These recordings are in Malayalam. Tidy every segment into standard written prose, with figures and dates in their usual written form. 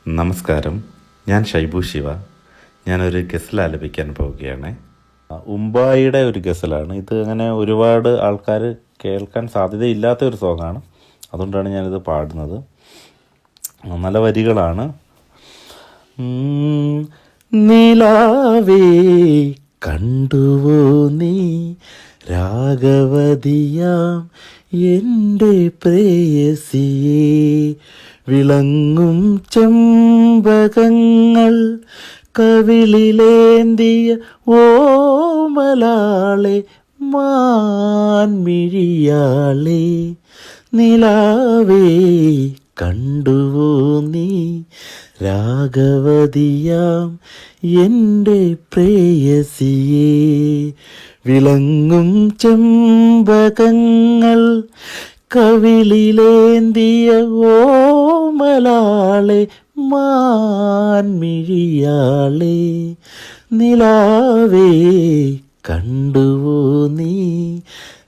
നമസ്കാരം, ഞാൻ ഷൈബു ശിവ. ഞാനൊരു ഗസൽ ആലപിക്കാൻ പോവുകയാണ്. ഉമ്പായിയുടെ ഒരു ഗസലാണ് ഇത്. അങ്ങനെ ഒരുപാട് ആൾക്കാർ കേൾക്കാൻ സാധ്യതയില്ലാത്ത ഒരു സോങ്ങാണ്, അതുകൊണ്ടാണ് ഞാനിത് പാടുന്നത്. നല്ല വരികളാണ്. നിലാവേ കണ്ടുവോ നീ രാഗവതിയാം എൻ്റെ പ്രേയസിയെ, വിളങ്ങും ചെമ്പകങ്ങൾ കവിളിലേന്തിയ ഓമലാളെ മാൻമിഴിയാളെ, നിലാവേ കണ്ടുവോ നീ രാഗവതിയാം എൻ്റെ പ്രേയസിയെ, വിളങ്ങും ചെമ്പകങ്ങൾ കവിളിലേന്തിയ ഓമലാളെ മാൻമിഴിയാളെ, നിലാവേ കണ്ടുവോ നീ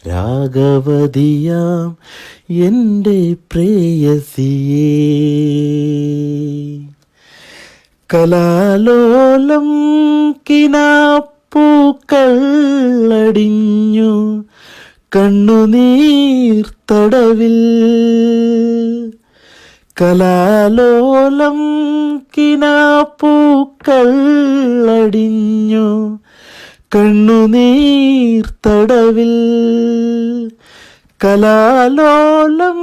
രാഗവതിയാം എൻ്റെ പ്രേയസിയെ. കലാലോലം കിനാപ്പൂക്കൾ അടിഞ്ഞു കണ്ണുനീർ തടവിൽ, കലാലോലം കിനാപ്പൂക്കൾ അടിഞ്ഞു കണ്ണുനീർ തടവിൽ, കലാലോലം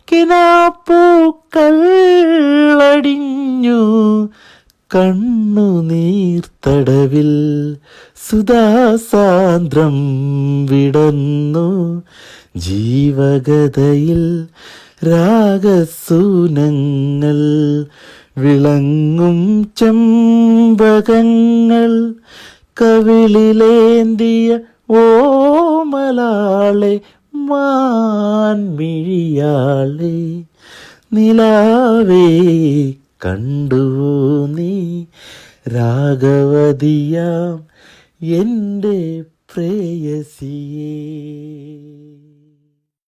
കിനാപ്പൂക്കൾ അടിഞ്ഞു കണ്ണുനീർ തടവിൽ, സുധാസാന്ദ്രം വിടന്നു ജീവഗതയിൽ രാഗസൂനങ്ങൾ, വിളങ്ങും ചെമ്പകങ്ങൾ കവിളിലേന്തിയ ഓമലാളെ മാൻമിഴിയാളെ, നിലാവേ കണ്ടുവോ നീ രാഗവതിയാം എൻ്റെ പ്രേയസിയെ.